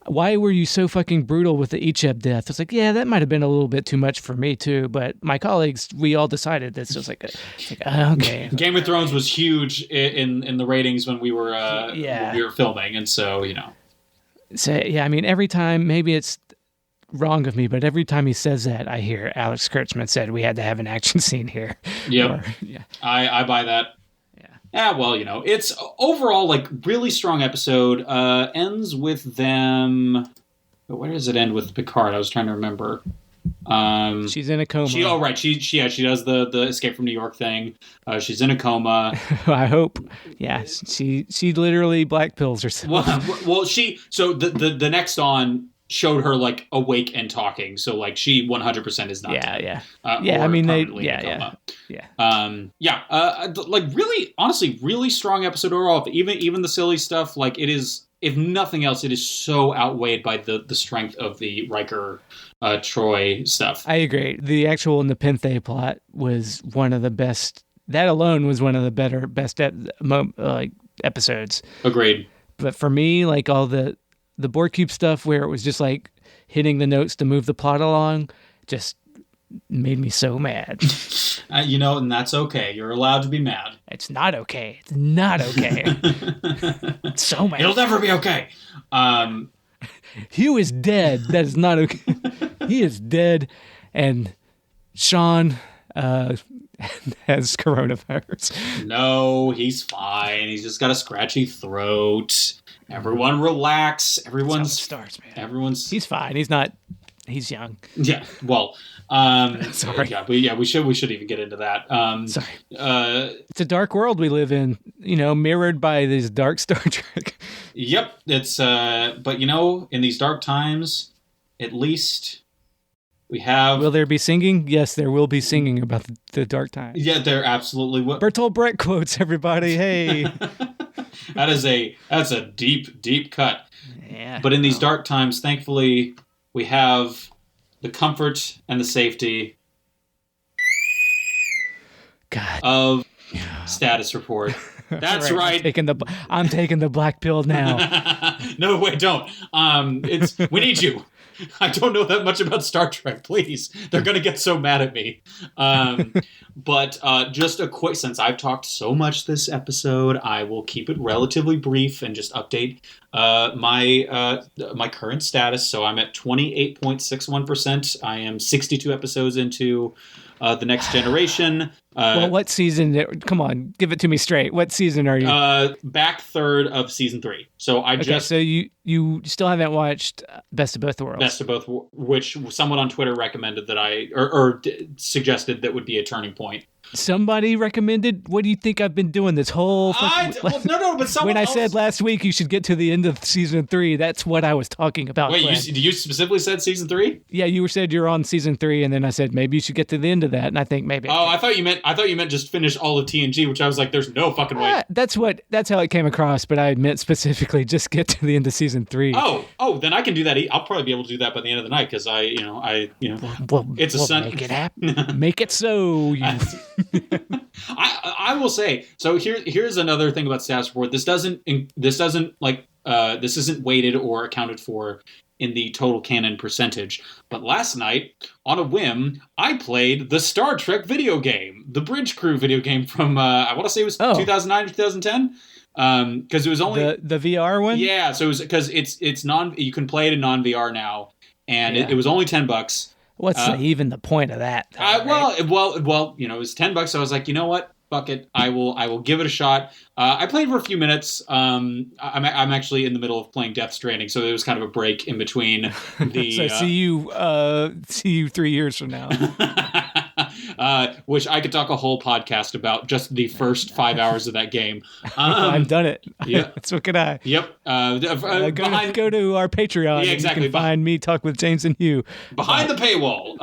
why were you so fucking brutal with the Icheb death? It's like, yeah, that might have been a little bit too much for me too, but my colleagues, we all decided this. It's like okay. Game of Thrones was huge in the ratings when we were when we were filming, and so So yeah, I mean, every time, maybe it's wrong of me, but every time he says that, I hear Alex Kurtzman said we had to have an action scene here. Yep. I buy that. Yeah, well, it's overall like really strong episode. Ends with them. Where does it end with Picard? I was trying to remember. She's in a coma. She does the Escape from New York thing. She's in a coma. I hope. Yeah, she literally black pills herself. Well, the next on showed her like awake and talking, so like she 100% is not dead. I mean like really, honestly, really strong episode overall. Even the silly stuff, like it is, if nothing else, it is so outweighed by the strength of the Riker Troi stuff. I agree. The actual Nepenthe plot was one of the best. That alone was one of the best episodes. Agreed. But for me, like all the board cube stuff where it was just like hitting the notes to move the plot along just made me so mad. And that's okay. You're allowed to be mad. It's not okay. It's not okay. It's so mad. It'll never be okay. Hugh is dead. That is not okay. He is dead. And Sean has coronavirus. No, he's fine. He's just got a scratchy throat. Everyone relax. He's fine. He's young. Yeah. Well, sorry. Yeah, we should even get into that. Sorry. It's a dark world we live in, mirrored by this dark Star Trek. Yep. It's but in these dark times, at least we have. Will there be singing? Yes, there will be singing about the dark times. Yeah, there absolutely will. Bertolt Brecht quotes, everybody. Hey. That's a deep cut. Yeah. But in these dark times, thankfully, we have the comfort and the safety of Status Report. That's right. I'm taking the black pill now. No, wait, don't. We need you. I don't know that much about Star Trek, please. They're going to get so mad at me. But just a quick, since I've talked so much this episode, I will keep it relatively brief and just update my current status. So I'm at 28.61%. I am 62 episodes into The Next Generation. Well, what season? Come on, give it to me straight. What season are you? Back third of season 3. So so you still haven't watched Best of Both Worlds. Best of Both, which someone on Twitter recommended that or suggested that would be a turning point. Somebody recommended? What do you think I've been doing this whole... but someone when I said last week you should get to the end of season 3, that's what I was talking about. Wait, you specifically said season 3? Yeah, you said you're on season 3, and then I said maybe you should get to the end of that, and I think maybe... Oh, I thought you meant just finish all of TNG, which I was like, there's no fucking way. That's how it came across, but I meant specifically just get to the end of season 3. Oh, then I can do that. I'll probably be able to do that by the end of the night, because it's a Sunday. Make it happen. Make it so. I will say, so here's another thing about Status Report. This isn't weighted or accounted for in the total canon percentage. But last night, on a whim, I played the Star Trek video game, the Bridge Crew video game from I want to say it was 2009 or 2010. Because it was only the VR one. Yeah, so it was because it's you can play it in non-VR now, and it was only $10. What's even the point of that? Right? Well, it was $10. So I was like, you know what? Fuck it. I will give it a shot. I played for a few minutes. I'm actually in the middle of playing Death Stranding, so it was kind of a break in between the. So see you 3 years from now. Which I could talk a whole podcast about just the first 5 hours of that game. I've done it. Yeah, so can I. Yep. Go to our Patreon. Yeah, exactly. You can find me talk with James and Hugh behind the paywall.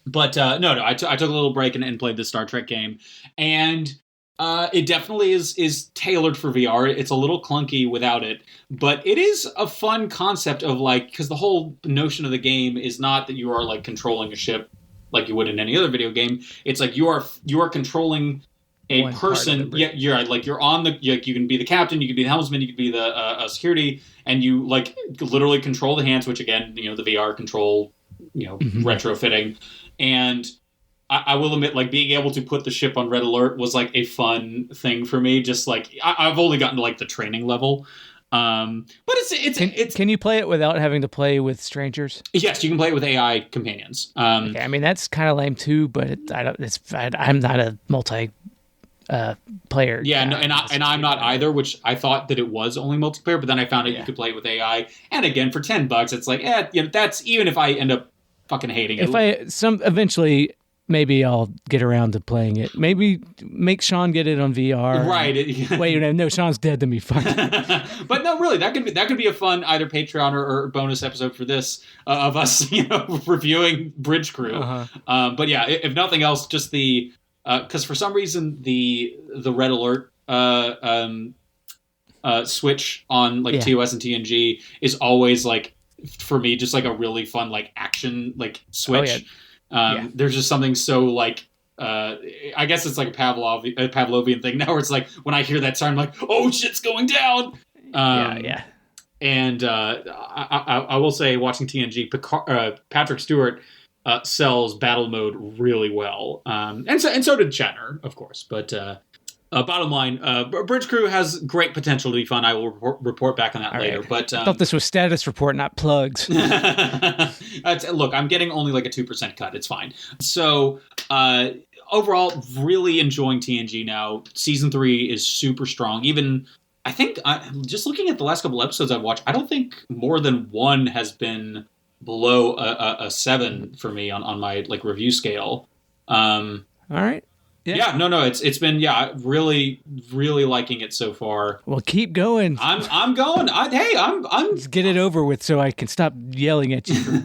But no, I took a little break and played the Star Trek game, and it definitely is tailored for VR. It's a little clunky without it, but it is a fun concept of because the whole notion of the game is not that you are like controlling a ship like you would in any other video game. It's like you are controlling a person. Yeah, you're on the. You can be the captain, you can be the helmsman, you can be the security, and you literally control the hands. Which again, the VR control, retrofitting. And I will admit, being able to put the ship on red alert was a fun thing for me. Just I've only gotten to the training level, but it's. Can you play it without having to play with strangers? Yes, you can play it with AI companions. Okay, I mean that's kind of lame too, but I'm not a multi. Player. Yeah, no, and I'm not either. Which I thought that it was only multiplayer, but then I found out you could play it with AI. And again, for $10, it's that's even if I end up fucking hating If it. Eventually, maybe I'll get around to playing it. Maybe make Sean get it on VR. Right. Wait, no, Sean's dead to me. Fuck. But no, really, that could be a fun either Patreon or bonus episode for this of us, reviewing Bridge Crew. Uh-huh. But yeah, if nothing else, just the because for some reason the red alert switch on like TOS and TNG is always like for me just like a really fun like action like switch. There's just something so like I guess it's like a Pavlovian thing now where it's like when I hear that sound I'm like, oh shit's going down. And I will say watching TNG, Patrick Stewart sells battle mode really well, and so did Shatner, of course. But bottom line, Bridge Crew has great potential to be fun. I will report back on that later. Right. But I thought this was status report, not plugs. Look, I'm getting only like a 2% cut. It's fine. So overall, really enjoying TNG now. Season 3 is super strong. Even I think just looking at the last couple episodes I've watched, I don't think more than one has been below a 7 for me on my like review scale. All right. Yeah, no, it's been really, really liking it so far. Well, keep going. I'm going. I'm Just get it over with so I can stop yelling at you.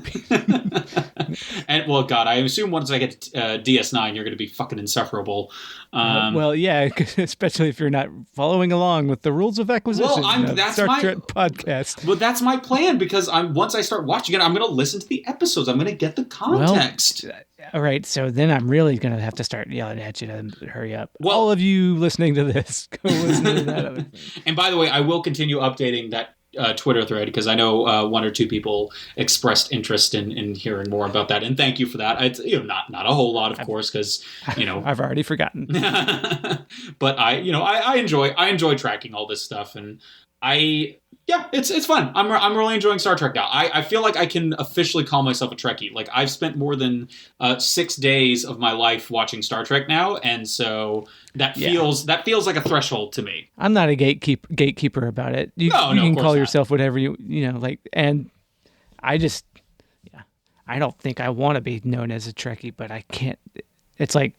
And well, God, I assume once I get to DS9, you're going to be fucking insufferable. Well, yeah, especially if you're not following along with the rules of acquisition. Well, that's Star Trek podcast. Well, that's my plan because once I start watching it, I'm going to listen to the episodes. I'm going to get the context. Well, all right, so then I'm really going to have to start yelling at you to hurry up. Well, all of you listening to this, go listen to that other thing. And by the way, I will continue updating that Twitter thread because I know one or two people expressed interest in hearing more about that, and thank you for that. It's not a whole lot, of course, because I've already forgotten. But I enjoy tracking all this stuff, and it's fun. I'm really enjoying Star Trek now. I feel like I can officially call myself a Trekkie. Like I've spent more than 6 days of my life watching Star Trek now, and so that feels like a threshold to me. I'm not a gatekeeper about it. You can call yourself whatever you like, and I just I don't think I want to be known as a Trekkie, but I can't. It's like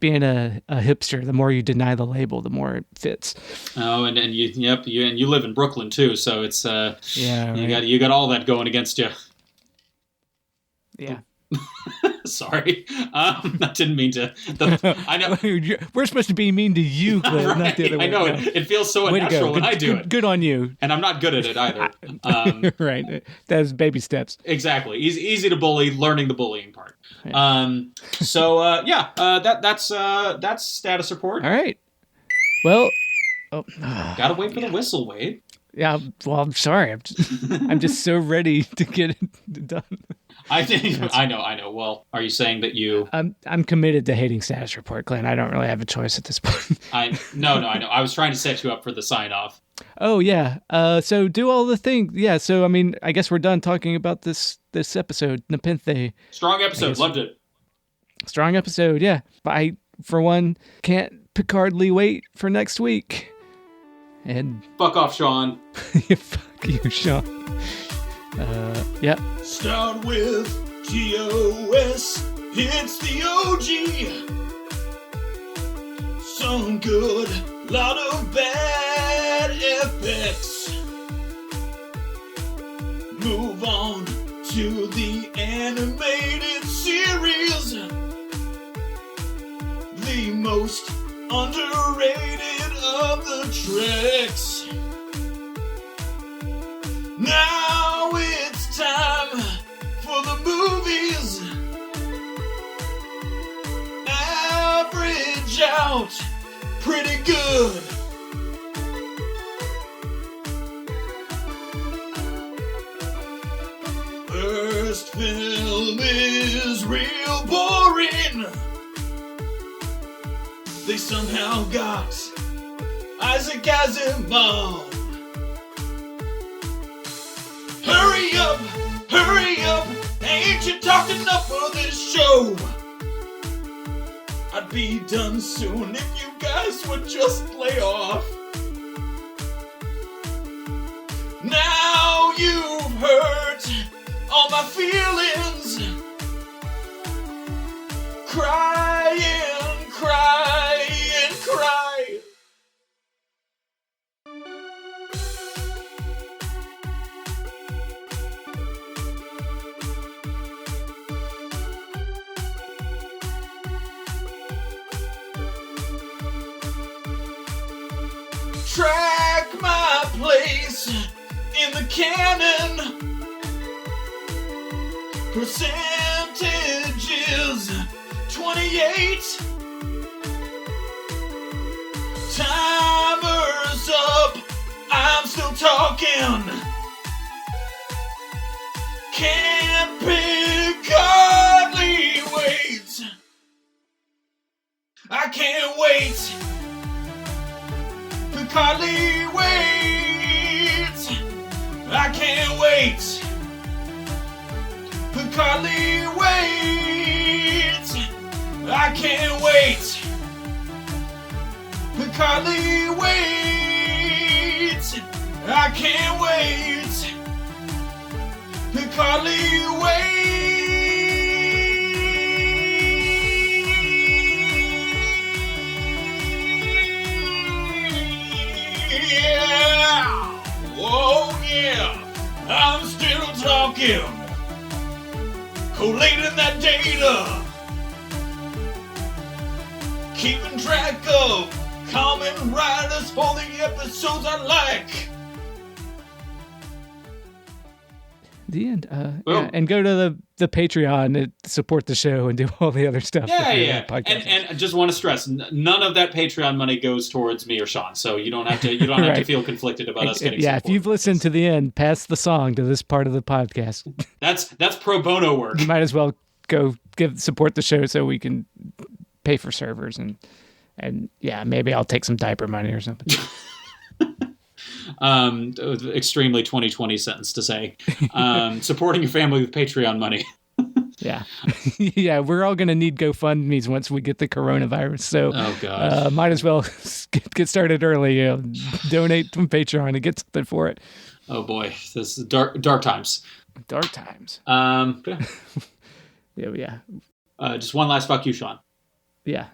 being a hipster. The more you deny the label, the more it fits. Oh, and you live in Brooklyn too, so it's you got all that going against you. Yeah. Sorry, I didn't mean to. I know we're supposed to be mean to you, Glenn, right, not the other way. I know it feels so unnatural when I do it. Good on you. And I'm not good at it either. Right, that's baby steps. Exactly, easy to bully. Learning the bullying part. Right. That's status report. All right. Well, gotta wait for the whistle, Wade. Yeah. Well, I'm sorry. I'm just so ready to get it done. I know. Well, are you saying that you? I'm committed to hating status report, Glenn. I don't really have a choice at this point. No, I know. I was trying to set you up for the sign off. Oh yeah. So do all the things. Yeah. So I mean, I guess we're done talking about this episode. Nepenthe. Strong episode. Loved it. Strong episode. Yeah. But I, for one, can't Picardly wait for next week. And fuck off, Sean. Fuck you, Sean. Yeah. Start with TOS, it's the OG. Some good, lot of bad effects. Move on to the animated series. The most underrated of the Treks. Now it's time for the movies. Average out pretty good. First film is real boring. They somehow got Isaac Asimov. Hurry up, ain't you talking enough for this show? I'd be done soon if you guys would just play off. Now you've heard all my feelings. Crying, crying, crying. Track my place in the canon. Percentages 28. Timer's up. I'm still talking. Can't pick hardly wait. I can't wait. Hardly wait. I can't wait. Hardly wait. I can't wait. Hardly wait. I can't wait. Hardly wait. Oh yeah, I'm still talking, collating that data, keeping track of common writers for the episodes I like. The end. Yeah, and go to the Patreon and support the show and do all the other stuff. Yeah. And I just want to stress, none of that Patreon money goes towards me or Sean, so you don't have to have to feel conflicted about us getting support. If you've listened to the end, pass the song to this part of the podcast. That's pro bono work. You might as well go support the show so we can pay for servers and yeah, maybe I'll take some diaper money or something. Extremely 2020 sentence to say. Supporting your family with Patreon money. Yeah. Yeah, we're all going to need GoFundMes once we get the coronavirus. So might as well get started early. Donate from Patreon and get something for it. Oh boy, this is dark times. Dark times. Yeah. Yeah. Just one last fuck you, Sean. Yeah.